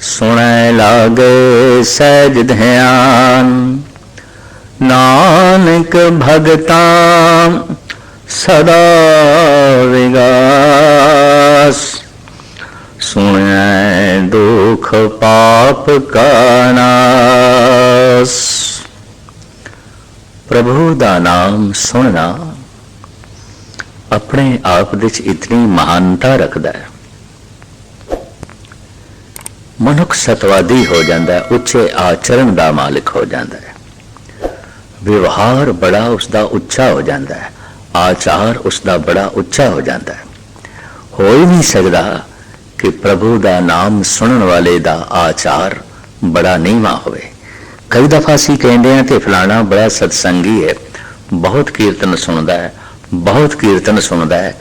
सुनै लागे सहज ध्यान, नानक भगतां सदा विगास। सुनै दुख पाप का नास। प्रभु दा नाम सुनना अपने आप विच इतनी महानता रखता है। मनुख सतवादी हो जाता है, उच्चे आचरण का मालिक हो जाता है, व्यवहार बड़ा उसका उच्चा हो जाता है, आचार उसका बड़ा उच्चा हो जाता है। हो ही नहीं सकता कि प्रभु का नाम सुनने वाले का आचार बड़ा नीवा होवे। कई दफा असीं कहते हैं कि फलाना बड़ा सत्संगी है, बहुत कीर्तन सुनता है, बहुत कीर्तन सुनता है।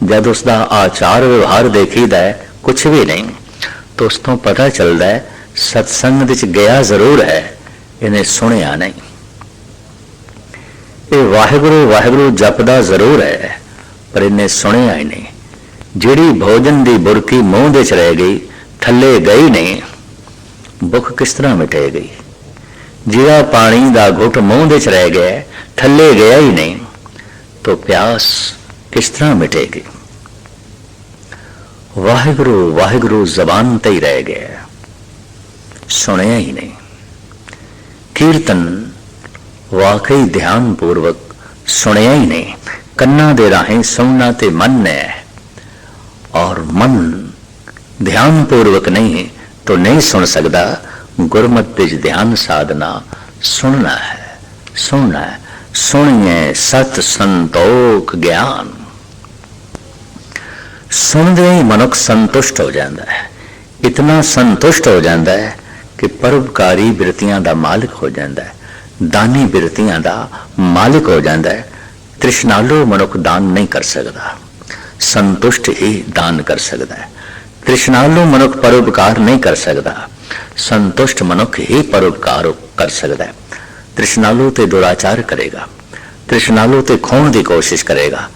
जब उसका आचार व्यवहार देखीदा है कुछ भी नहीं, तो उस तो पता चलता है सत्संग विच गया जरूर है, इन्हें सुनिया नहीं। ये वाहिगुरु वाहिगुरु जपदा जरूर है, पर इन्हें सुनिया ही नहीं। जिहड़ी भोजन की बुरकी मूँह दे च रह गई, थले गई नहीं, भुख किस तरह मिटेगी। जिहड़ा पानी का घुट मूँह दे च रह गया, थले गया ही नहीं, तो प्यास किस तरह मिटेगी। वाहिगुरु वाहिगुरु जबान ते ही रह गया, सुनिया ही नहीं। कीर्तन वाकई ध्यान पूर्वक सुनिया ही नहीं। कन्ना दे राहें सुनना ते मन ने, और मन ध्यान पूर्वक नहीं तो नहीं सुन सकता। गुरमत विच ध्यान साधना सुनना है, सुनना है। सुनिए सत संतोख ज्ञान। सुनते ही मनुख संतुष्ट हो जाता है, इतना संतुष्ट हो जाता है कि परोपकारी बिरतियां का मालिक हो जाता है, दानी बिरतियां का मालिक हो जाता है। तृष्णालु मनुख दान नहीं कर सकता, संतुष्ट ही दान कर सकता है। तृष्णालु मनुख परोपकार नहीं कर सकता, संतुष्ट मनुख ही परोपकार कर सकता है। तृष्णालु ते दुराचार करेगा, तृष्णालु ते खोण की कोशिश करेगा,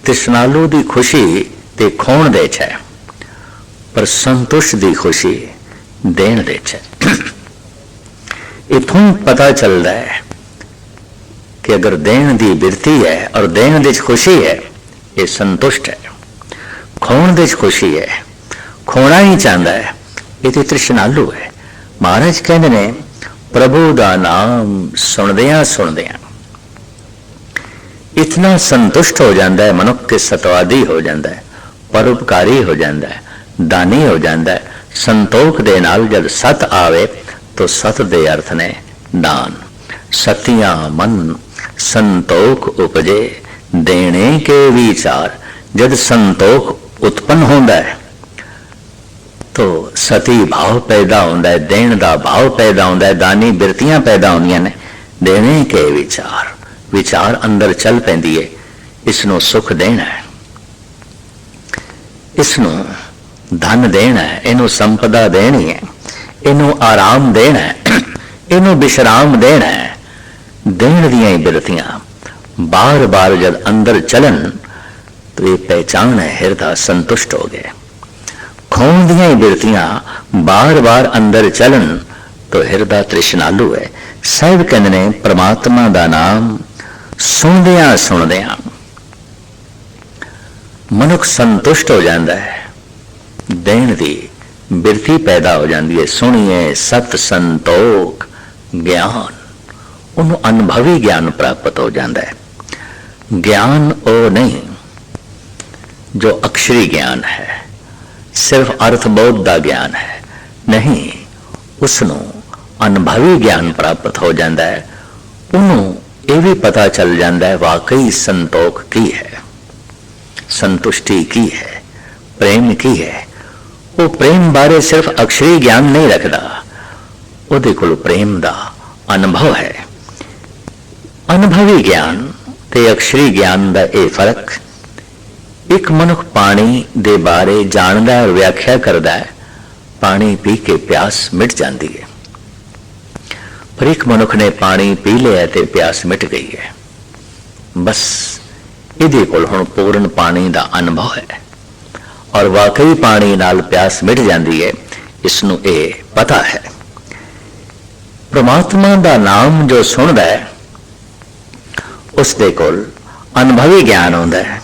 तृष्णालु की खुशी ते खोण दे है, पर संतुष्ट की खुशी देण दे है। इथों पता चलता है कि अगर देण की बिरती है और देण दी खुशी है, ये संतुष्ट है। खोण दी खुशी है, खोना ही चाहता है, ये तो तृष्णालु है। महाराज कहते ने प्रभु का नाम सुनदियां सुनदियां इतना संतुष्ट हो जाता है मनुख के सतवादी हो जाता है, परोपकारी हो जाता है, दानी हो जाता है। संतोख दे नाल जब सत आवे तो सत दे अर्थ ने दान। सतियां मन संतोख उपजे देने के विचार। जब संतोख उत्पन्न होता है तो सती भाव पैदा होता है, देण का भाव पैदा होता है, दानी बिरतियां पैदा होंदियां ने। देने के विचार, विचार अंदर चल पैंदी है, इसनों सुख देना है, इसनों धन देना है, इनू संपदा देनी है, इनू आराम देना है, इनू विश्राम देना है। देण दियां बिरतियां बार बार जब अंदर चलन तो ये पहचान है हृदय संतुष्ट हो गए। खोण दियां बिरतियां बार बार अंदर चलन तो हृदय तृष्णालु है। साहिब कहते ने परमात्मा का नाम सुनदियां सुनदियां मनुख संतुष्ट हो जाता है, देण दी बिरती पैदा हो जाती है। सुनिए सत संतोख ज्ञान, उन्होंने अनुभवी ज्ञान प्राप्त हो जाता है। ज्ञान वो नहीं जो अक्षरी ज्ञान है, सिर्फ अर्थबोध का ज्ञान है, नहीं, उसनों अनुभवी ज्ञान प्राप्त हो जाता है। उन्होंने ये भी पता चल जाता है वाकई संतोख की है, संतुष्टि की है, प्रेम की है। वो प्रेम बारे सिर्फ अक्षरी ज्ञान नहीं रखता, उहदे कोल प्रेम का अनुभव है। अनुभवी ज्ञान ते अक्षरी ज्ञान का यह फर्क। एक मनुख पानी दे बारे जानता और व्याख्या करता है, पानी पी के प्यास मिट जाती है। पर एक मनुख ने पानी पी लिया तो प्यास मिट गई है, बस इहदे कोल हुण पूर्ण पानी का अनुभव है। और वाकई पानी नाल प्यास मिट जाती है, इसनों ये पता है। परमात्मा का नाम जो सुनता है उसके कोल अनुभवी ज्ञान होता है।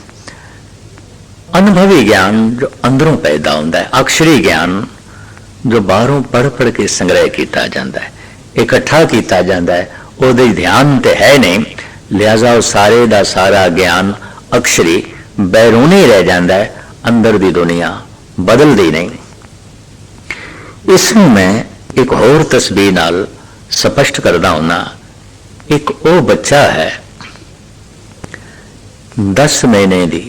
अनुभवी ज्ञान जो अंदरों पैदा होता है, अक्षरी ज्ञान जो बाहरों पढ़ पढ़ के संग्रह किया जाता है, इकट्ठा किया जाता है, वो ध्यान तो है नहीं, लिहाजा वो सारे का सारा ज्ञान अक्षरी बैरूनी रह जाता है, अंदर की दुनिया बदलती नहीं। इसमें मैं एक होर तस्वीर नाल स्पष्ट करता हूं। एक वो बच्चा है 10 महीने की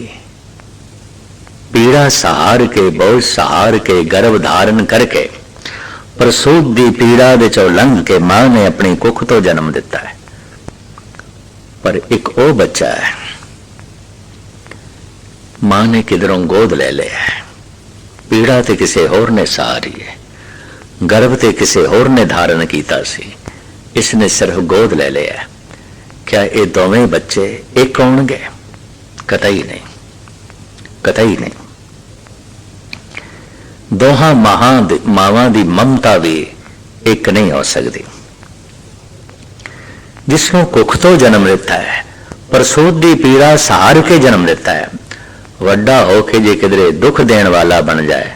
पीड़ा सहार के, बोझ सहार के, गर्भ धारण करके प्रसूत की पीड़ा दे चों लंघ के मां ने अपनी कुख तो जन्म दिता है। पर एक वो बच्चा है मां ने किधरों गोद ले लिया है, पीड़ा ते किसी होर ने सहारी है, गर्भ ते किसी होर ने धारण किया सी, इसने सिर्फ गोद ले लिया। क्या ये दोवें बच्चे एक होंगे? कतई नहीं, कतई नहीं। दोहां मावां दी ममता भी एक नहीं हो सकती। जिसने कुख तो जन्म लेता है, प्रसूत की पीड़ा सहार के जन्म लेता है, वड्डा होके जे किधरे दुख देने वाला बन जाए,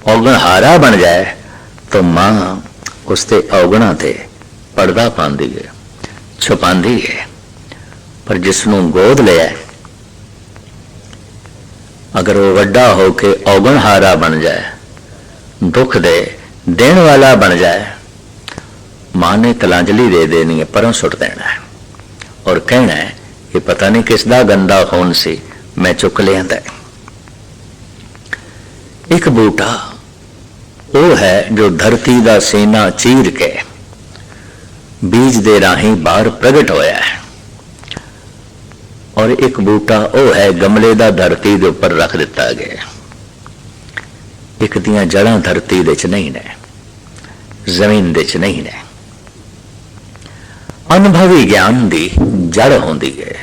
औगणहारा बन जाए, तो मां उसते औगणा ते पर्दा पांदी है, छुपांदी है। पर जिसनों गोद लिया, अगर वो वड्डा होके औगणहारा बन जाए, दुख दे देने वाला बन जाए, मां ने तलांजलि दे देनी है, परों सुट देना है और कहना है कि पता नहीं किसदा गंदा खून सी, मैं चुक लिया। एक बूटा वो है जो धरती का सीना चीर के बीज दे राही बाहर प्रगट होया है, और एक बूटा वो है गमले का धरती के उपर रख दिता गया। एक दियां जड़ां धरती दे च नहीं ने, जमीन दे च नहीं ने। अनुभवी ज्ञान दी जड़ होंदी है,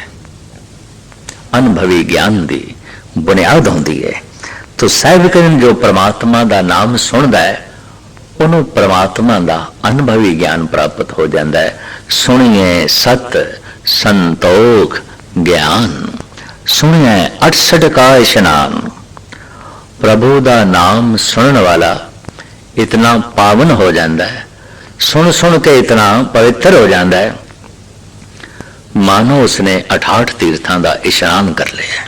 अनुभवी ज्ञान दी बुनियाद होंदी है। तो साहिबकरण जो परमात्मा का नाम सुनता है, उन्होंने परमात्मा का अनुभवी ज्ञान प्राप्त हो जाता है। सुनिए सत संतोख ज्ञान, सुनिए 68 का स्नान। प्रभु का नाम सुनने वाला इतना पावन हो जाता है, सुन सुन के इतना पवित्र हो जाता है, मानो उसने 68 तीर्थों का इशनान कर लिया।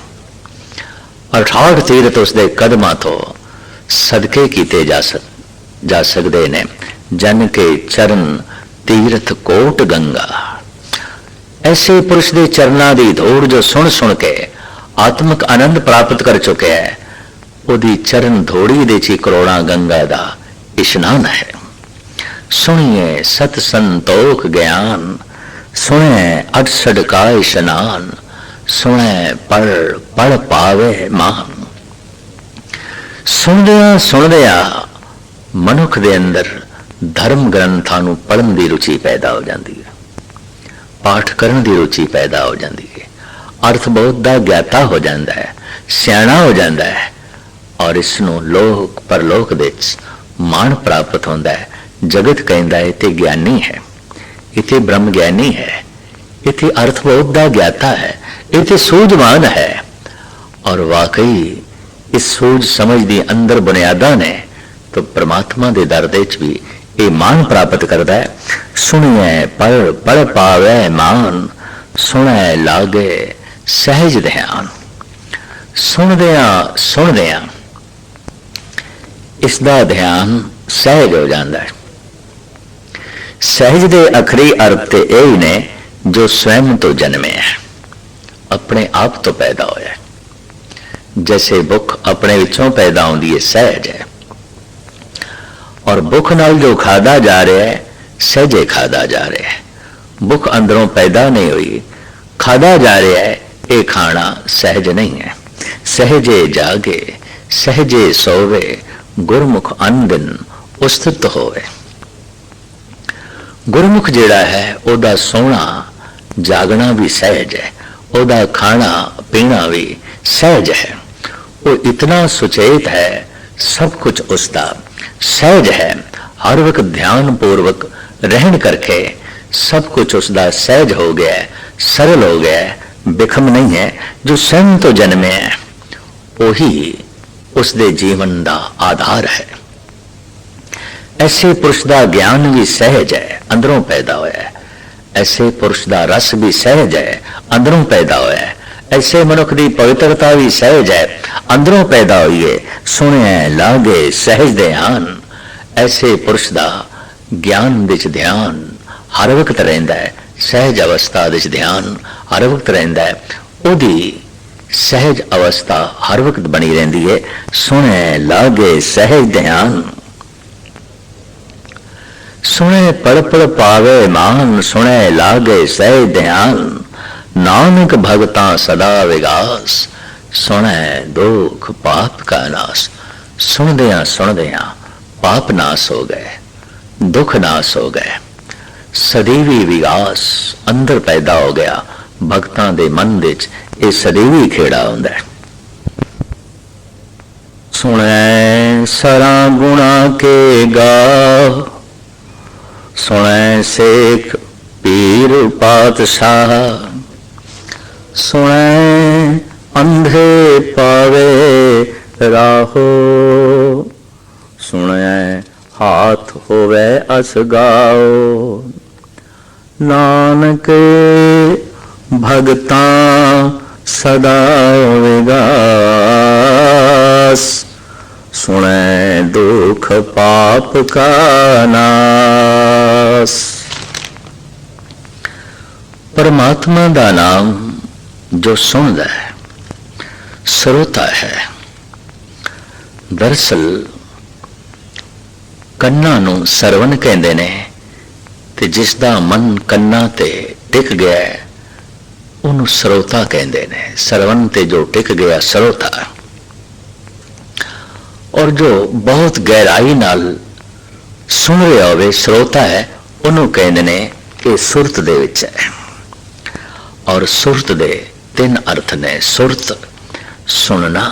68 तीर्थ उसके कदमां तो सदके किए जा सकते ने। जन के चरण तीर्थ कोट गंगा। ऐसे पुरुष के चरणों की धूड़ जो सुन सुन के आत्मक आनंद प्राप्त कर चुके है, उदी चरण धोड़ी दे ची करोड़ा गंगा का इशनान है। सुनिए सत संतोख ज्ञान, सुने 68 का इशनान, सुने पढ़ पढ़ पावे मान। सुनदिया मनुख दे अंदर धर्म ग्रंथां नूं पढ़न की रुचि पैदा हो जाती है, पाठ करन की रुचि पैदा हो जाती है, अर्थबोध का ज्ञाता हो जाता है, सियाणा हो जाता है, और इसनों लोक परलोक दे मान प्राप्त होता है। जगत कहता है इते ज्ञानी है, इते ब्रह्म ज्ञानी है, इते अर्थबोध का ज्ञाता है, इते सूझवान है। और वाकई इस सूझ समझ दी अंदर बुनियादा ने तो परमात्मा के दर दे च भी ये मान प्राप्त करता है। सुनिए पढ़ पढ़ पावे मान, सुने लागे सहज ध्यान। सुनदिया इसका ध्यान सहज हो जाता है। सहज दे अखरी अर्थ ते यही ने जो स्वयं तो जन्मे है, अपने आप तो पैदा होया है। जैसे भुख अपने विचों पैदा होती है, सहज है, और भुख नाल जो खादा जा रहा है सहजे खादा जा रहा है। भुख अंदरों पैदा नहीं हुई, खादा जा रहा है, ये खाना सहज नहीं है। सहजे जागे सहजे सोवे, गुरमुख अन दिन उस्तित होवे। गुरमुख जिहड़ा है ओदा सोना जागना भी सहज है, ओदा खाना पीना भी सहज है। वो इतना सुचेत है, सब कुछ उसका सहज है, हर वक्त ध्यान पूर्वक रहन करके सब कुछ उसका सहज हो गया, सरल हो गया, बिखम नहीं है। जो स्वयं तो जन्मे है वही उसके जीवन का आधार है। ऐसे पुरुष का ज्ञान भी सहज है, अंदरों पैदा होया है। ऐसे पुरुष का रस भी सहज है, अंदरों पैदा होया है। ऐसे मनुख की पवित्रता भी सहज है, अंदरों पैदा हुई है। सुने लागे सहज ध्यान, ऐसे पुरुष का ज्ञान विच ध्यान हर वक्त रहिंदा है, सहज अवस्था विच ध्यान हर वक्त रहिंदा है। उहदी सहज अवस्था हर वक्त बनी रहती है। सुने लागे सहज ध्यान, सुने पड़ पड़ पावे मान, सुने लागे सहज ध्यान। नानक भगता सदा विगास, सुने दुख पाप का नाश। सुनदियां पाप नाश हो गए, दुख नाश हो गए, सदैवी विगास अंदर पैदा हो गया। भगतां दे मन विच ये सदैवी खेड़ा हुंदा है। सुने सरा गुणा के गाह, सुने सेख पीर पातशाह। सुने अंधे पावे राहो, सुने हाथ होवे असगाओ। नानक भगता सदा विगास, सुने दुख पाप का नाश। परमात्मा का नाम जो सुनदा है, श्रोता है। दरअसल ਕੰਨਾਂ ਨੂੰ ਸਰਵਨ ਕਹਿੰਦੇ ਨੇ, ਤੇ ਜਿਸ ਦਾ ਮਨ ਕੰਨਾਂ ਤੇ ਟਿਕ ਗਿਆ ਉਹਨੂੰ ਸਰੋਤਾ ਕਹਿੰਦੇ ਨੇ। ਸਰਵਨ ਤੇ ਜੋ ਟਿਕ ਗਿਆ ਸਰੋਤਾ। ਔਰ ਜੋ ਬਹੁਤ ਗਹਿਰਾਈ ਨਾਲ ਸੁਣ ਰਿਹਾ ਹੋਵੇ ਸਰੋਤਾ ਹੈ, ਉਹਨੂੰ ਕਹਿੰਦੇ ਨੇ ਕਿ ਸੁਰਤ ਦੇ ਵਿੱਚ ਹੈ। ਔਰ ਸੁਰਤ ਦੇ ਤਿੰਨ ਅਰਥ ਨੇ। ਸੁਰਤ ਸੁਣਨਾ,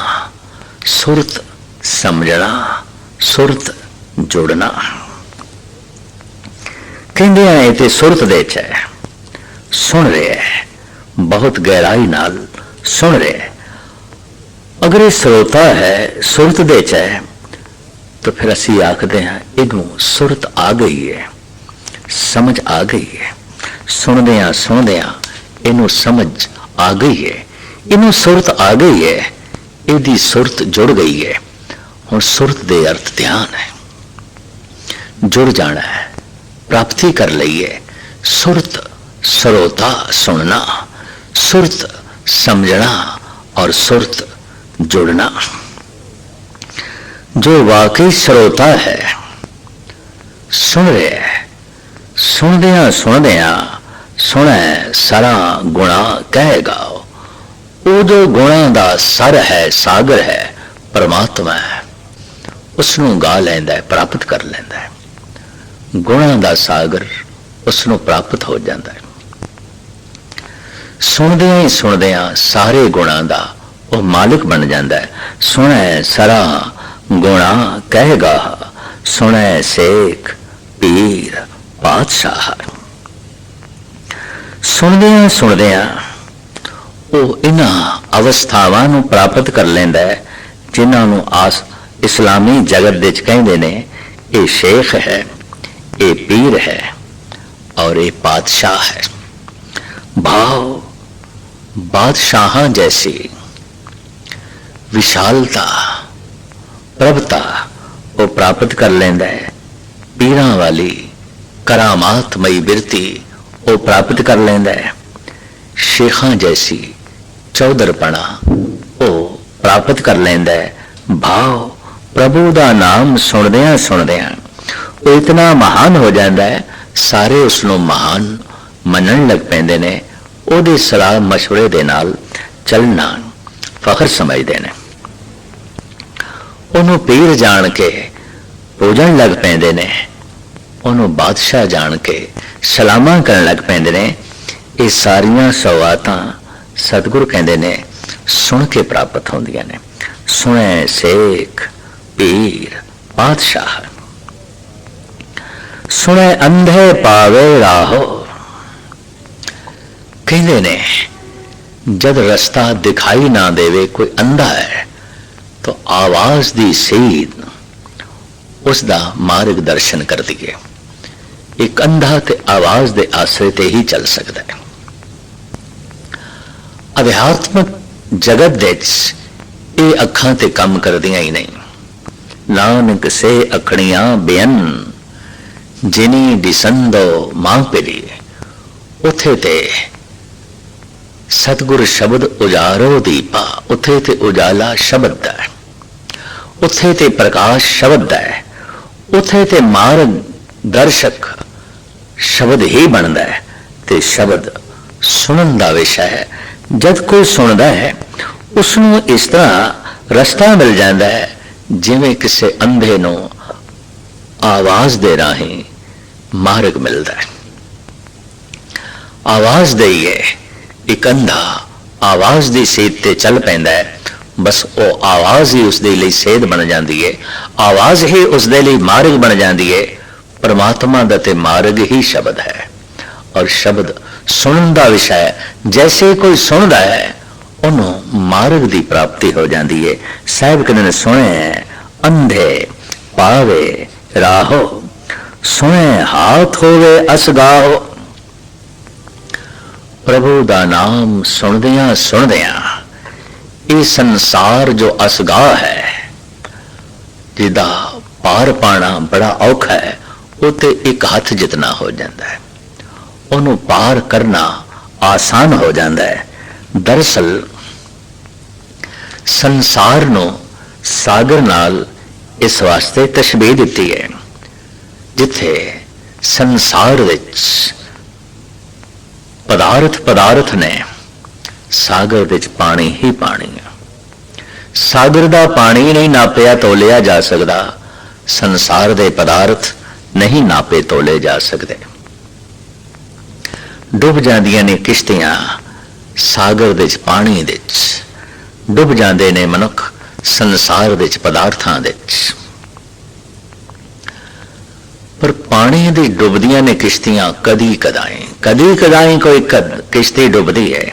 ਸੁਰਤ ਸਮਝਣਾ, ਸੁਰਤ जुड़ना। कहते हैं ते सुरत दे च है, सुन रहे है, बहुत गहराई नाल सुन रहे है। अगर ये श्रोता है, सुरत दे च है, तो फिर असी आखते हैं इनू सुरत आ गई है, समझ आ गई है। सुनदियां इनू समझ आ गई है, इनू सुरत आ गई है, इहदी सुरत जुड़ गई है। हुण सुरत दे अर्थ ध्यान है, जुड़ जाना है, प्राप्ति कर लईए। सुरत श्रोता सुनना, सुरत समझना और सुरत जुड़ना। जो वाकई श्रोता है, सुन रहे है, सुनदियां सुने सारा गुणा कहेगा। वो जो गुणा का सर है, सागर है, परमात्मा है, उसनों गा लैंदा है, प्राप्त कर लैंदा है। गुणा का सागर उसनों प्राप्त हो जाता है। सुनदियां सारे गुणा का वह मालिक बन जाता है। सुने सरा गुणा कहेगा, सुने सेख पीर पातशाह। सुनदियां वो इन्हां अवस्थावां नूं प्राप्त कर लैंदा है जिन्हां आस इस्लामी जगत दे कहंदे ने ये शेख है, ये पीर है और ये बादशाह है। भाव बादशाह जैसी विशालता, प्रभुता वो प्राप्त कर लेंदा है। पीरां वाली करामातमयी बिरती वो प्राप्त कर लेंदा है। शेखां जैसी चौधरपना वो प्राप्त कर लेंदा है। भाव प्रभु का नाम सुनदियां वो इतना महान हो जाता है, सारे उसनों महान मनन लग पैंदे ने। ओदे सलाह मशवरे दे नाल चलना फखर समझते हैं। उन्होंने पीर जान के पूजन लग पैंदे ने, उन्होंने बादशाह जान के सलामा करन लग पैंदे ने। ये सारियां सौगातां सतगुरु कहंदे ने सुन के प्राप्त होंदियां ने। सुने शेख पीर पातशाह, सुने अंधे पावे राहो। कहते ने जद रस्ता दिखाई ना देवे, कोई अंधा है तो आवाज दी सेध उसका मार्ग दर्शन कर दिए। एक अंधा ते आवाज दे आसरे ते ही चल सकता है। अध्यात्मक जगत दे ये अखां ते काम करदियां ही नहीं। नानक से अखड़ियां बेअन जिनी दिसंदो मां पिली, उथे ते सतगुर शब्द उजारो दीपा, उथे ते उजाला शब्द दा है, उथे ते प्रकाश शब्द दा है, उथे ते मार्ग दर्शक शब्द ही बनता है। ते शब्द सुनन दा विषय है। जब कोई सुनता है उसनों इस तरह रास्ता मिल जाता है जिवें किसी अंधे नूं आवाज दे राही मार्ग मिलता है। आवाज दईए एक अंधा आवाज दी सेध ते चल पैंदा है, बस वो आवाज ही उसदे लई सेध बन जाती है, आवाज ही उसदे लई मार्ग बन जाती है। परमात्मा दा ते मार्ग ही शब्द है और शब्द सुनन दा विषय। जैसे कोई सुनदा है उन्होंने मार्ग की प्राप्ति हो जाती है। साहब कहते ने सुने अंधे पावे राहो, सुने हाथ होवे असगाहो। प्रभु दा नाम सुनदियां सुनदियां ये संसार जो असगाह है, जिदा पार पाना बड़ा औखा है, वो ते एक हाथ जितना हो जाता है, उन्हों पार करना आसान हो जाता है। दरअसल संसार नो सागर नाल इस वास्ते तशबीह दिती है, जिथे संसार विच पदार्थ ने, सागर विच पानी ही पानी है। सागर दा पानी नहीं नापिया तोलिया जा सकता, संसार दे पदार्थ नहीं नापे तोले जा सकते। डुब जांदियां ने किश्तियां सागर दे पानी दे, डुब जाते ने मनुख संसार दे पदार्थां दे। पर पानी दी डुबदियां ने किश्तियां कदी कदाई कोई किश्ती डुबदी है,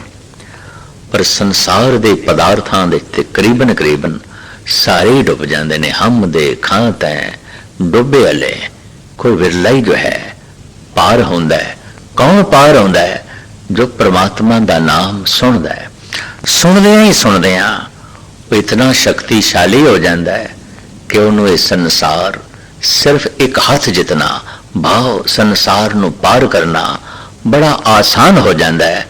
पर संसार दे पदार्थां दे करीबन सारे डुब जाते ने। हम दे खां तैं डुबे वाले कोई विरला ही जो है पार होंदा है। कौन पार होंदा है? जो परमात्मा दा नाम सुनदा है। सुनदियां वो इतना शक्तिशाली हो जाता है कि उन्होंने संसार सिर्फ एक हाथ जितना भाव संसार नू पार करना बड़ा आसान हो जाता है।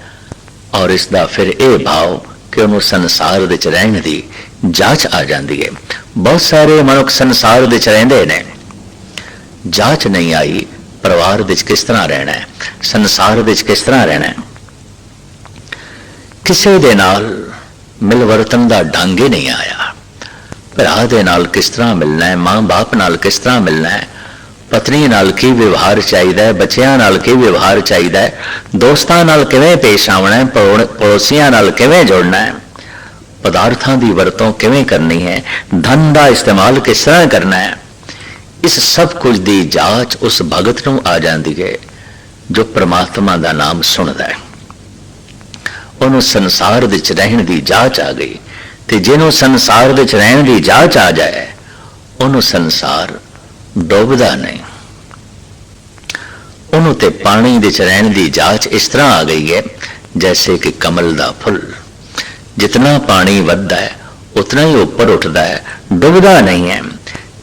और इसका फिर यह भाव कि उन्होंने संसार दे च रहने की जांच आ जाती है। बहुत सारे मनुख संसार दे च रहिंदे ने, जांच नहीं आई परिवार दे च किस तरह रहना है, संसार दे च किस तरह रहना है। किसी दे नाल मिलवर्तन का ढंग ही नहीं आया। भरा दे नाल किस तरह मिलना है, मां बाप नाल किस तरह मिलना है, पत्नी नाल की व्यवहार चाहिए, बच्चों नाल की व्यवहार चाहिए, दोस्तां नाल किवें पेश आवना है, पड़ोसियां नाल किवें जोड़ना है, पदार्थां दी वरतों किवें करनी है, धन का इस्तेमाल किस तरह करना है। इस सब कुछ दी जांच उस भगत नूं आ जाती है जो परमात्मा का नाम सुनता है। उन्होंने संसार दे च रहण दी जांच आ गई, ते जिन्हों संसार दे च रहण दी जांच आ जाए उन्होंने संसार डुबदा नहीं। उन्होंने ते पानी दे च रहण दी जांच इस तरह आ गई है जैसे कि कमल दा फुल, जितना पानी वधदा है उतना ही ऊपर उठता है, डुबदा नहीं है।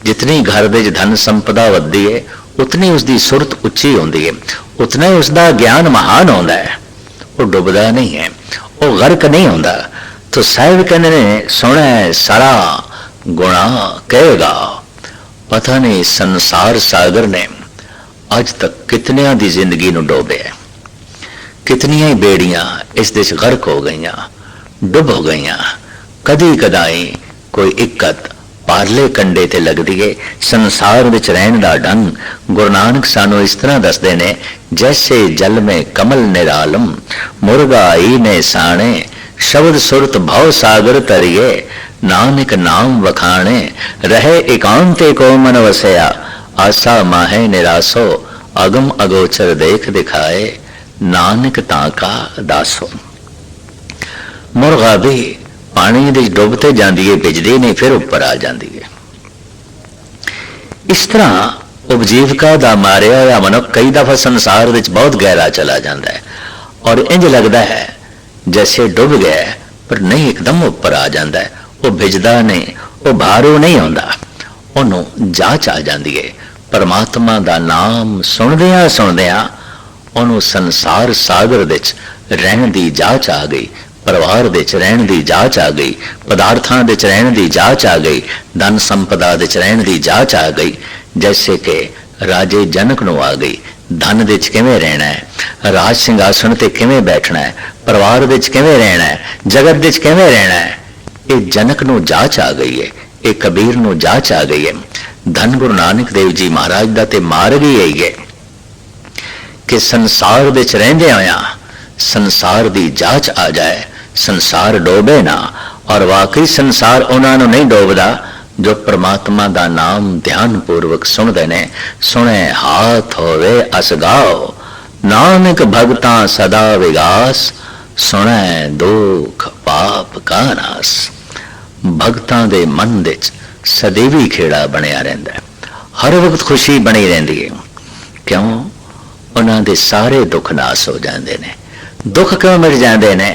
जितनी घर दे धन संपदा वधदी है उतनी उसकी सुरत उच्ची होती है, उतना ही उसका ज्ञान महान होता है, वो डुबदा नहीं है, वो गर्क नहीं होता। तो साहिब कहने ने सुना सारा गुणा कहेगा। पता नहीं संसार सागर ने अज तक कितनिया की जिंदगी नूं डोबे, कितनिया ही बेड़ियां इस देश गर्क हो गई, डुब हो गई। कदी कदाई कोई इक्कत पारले कंडे ते लगदी है। संसार विच रहण दा ढंग गुरु नानक सानू इस तरह दसदे ने, जैसे जल में कमल निरालम मुर्गा आई ने साणे, शब्द सुरत भव सागर तरिए, नानक नाम वखाणे रहे एकांते को मन वसया आसा माहे निरासो अगम अगोचर देख दिखाए नानक ताका दासो। मुर्गा भी पानी दे डुबते जाती है, भिजदी नहीं, फिर उपर आ जाती है। इस तरह उपजीविका दा मारिया होया मनुख कई दफा संसार विच बहुत गहरा चला जाता है और इंज लगता है जैसे डुब गया, पर नहीं, एकदम उपर आ जाता है। वो भिजदा नहीं, वो भारू नहीं आता, उन्होंने जांच आ जाती है। परमात्मा दा नाम सुनदियां सुनदियां उन्होंने संसार सागर विच रहन दी जांच आ गई, परिवार विच रहन दी जांच आ गई, पदार्थां विच रहन दी जांच आ गई, धन संपदा विच रहन दी जांच आ गई। जैसे कि राजे जनक नूं आ गई, धन विच किवें रहना है, राज सिंघासन ते किवें बैठना है, परिवार विच किवें रहना है, जगत विच किवें रहना है, ये जनक नूं जांच आ गई है, ये कबीर नूं जांच आ गई है। धन गुरु नानक देव जी महाराज दा ते मार्ग ही यही है कि संसार विच रहिंदे होया संसार दी जांच आ जाए, संसार डोबे ना। और वाकई संसार उन्हां नूं नहीं डोबदा जो परमात्मा दा नाम ध्यान पूर्वक सुनदे ने। सुने हाथ होवे असगाओ नानक भगतां सदा विगास सुने दुख पाप का नास। भगतां दे मन विच सदैवी खेड़ा बनिया रहिंदा है, हर वक्त खुशी बनी रहिंदी है। क्यों? उन्हां दे सारे दुख नाश हो जांदे ने। दुख क्यों मिट जांदे ने?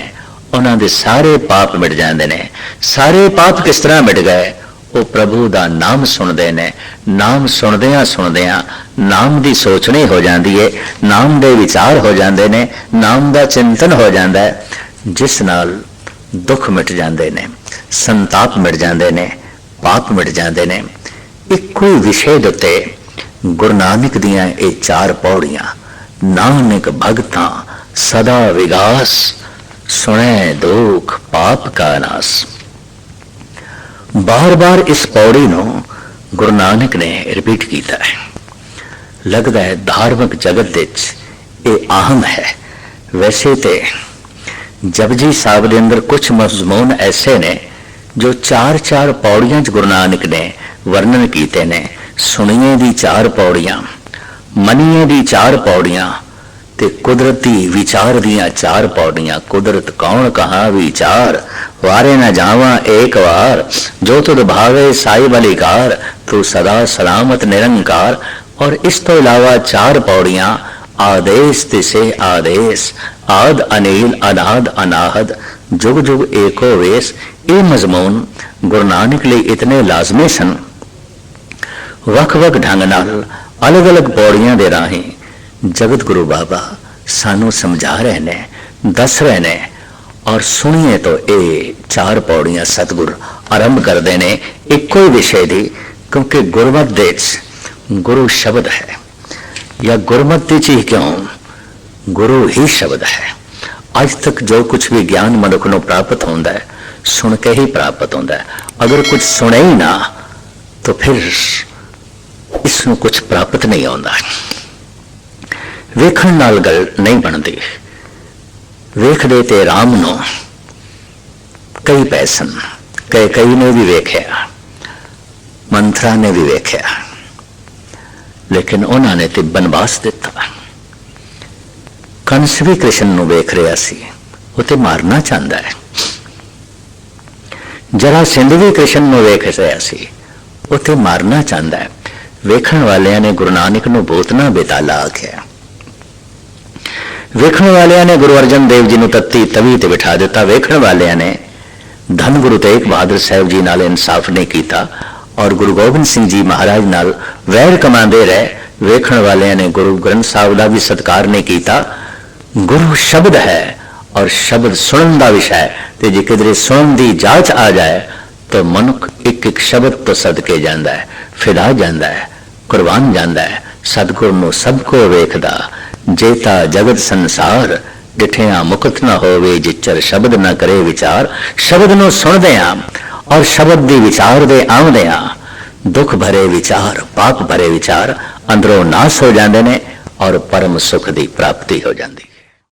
उन्हां दे सारे पाप मिट जांदे ने। सारे पाप किस तरह मिट गए? वो प्रभु दा नाम सुनदे ने। नाम सुनदियां सुनदियां नाम दी सोचनी हो जाती है, नाम दे विचार हो जाते ने, नाम दा चिंतन हो जाता है, जिस नाल दुख मिट जाते ने, संताप मिट जाते ने, पाप मिट जाते ने। इको ही विषय दे उत्ते गुरु नानक दियां ये 4 पौड़ियां, नानक भगतां सदा विगास सुने दुख पाप का नास। बार बार इस पौड़ी नूं गुरु नानक ने रिपीट किया है। लगता है धार्मिक जगत विच ये अहम है। वैसे तो जपजी साहब के अंदर कुछ मजमून ऐसे ने जो 4-4 पौड़ियां गुरु नानक ने वर्णन किए ने। सुनिए दी 4 पौड़ियां, मनीए दी 4 पौड़ियां ते कुदरती विचार दियां 4 पौड़ियां। कुदरत कौन कहा विचार वारे न जावा एक बार, जो तुद भावे साई बलिकार, तू सदा सलामत निरंकार। और इस तो इलावा 4 पौड़ियां आदेश तिसे आदेश, आद अनिल अनाद अनाहद, जुग जुग एको वेश। ये मजमून गुरु नानक लिए इतने लाजमी सन। वख वख ढंग नाल अलग अलग पौड़ियां दे राही जगत गुरु बाबा सानू समझा रहे ने, दस रहे ने। और सुनिए तो ये 4 पौड़ियां सतगुर आरंभ कर देने एक कोई विषय दी, क्योंकि गुरमत दे गुरु शब्द है, या गुरमत दी चीज क्यों, गुरु ही शब्द है। आज तक जो कुछ भी ज्ञान मनुख को प्राप्त होता है सुन के ही प्राप्त होता है। अगर कुछ सुने ही ना तो फिर इसमें कुछ प्राप्त नहीं होता। वेखण नाल गल नहीं बनती। वेखदे ते राम नो कई पैसन, कई ने भी वेख्या, मंथरा ने भी वेख्या, लेकिन उन्होंने तो बनवास दिता। कंस भी कृष्ण नूं वेख रहा सी, वो तो मारना चाहता है। जरासिंध भी कृष्ण नूं वेख रहा सी, वो तो मारना चाहता है। वेखण वालियां ने गुरु नानक नूं भूतना बेताला आख्या। वेखण वालियां ने गुरु अर्जन देव जी नूं तत्ती तवी ते बिठा दिता। वेखण वालियां ने धन गुरु तेग बहादुर साहब जी नाल इंसाफ नहीं किया और गुरु गोबिंद सिंह जी महाराज नाल वैर कमांदे रहे। वेखण वालियां ने गुरु ग्रंथ साहब का भी सत्कार नहीं किया। गुरु शब्द है और शब्द सुनन का विषय, तो जे किधरे सुनन की जांच आ जाए तो मनुख एक एक शब्द तो सदके जाता है, फिदा जाता है, कुर्बान जाता है। सतगुर नूं सबको वेखदा जेता जगत संसार, डिठिया मुकत न होवे जिचर शब्द न करे विचार। शब्द नूं सुनदियां और शब्द दी विचार दे आउंदियां दुख भरे विचार, पाप भरे विचार अंदरों नाश हो जाते हैं और परम सुख की प्राप्ति हो जाती।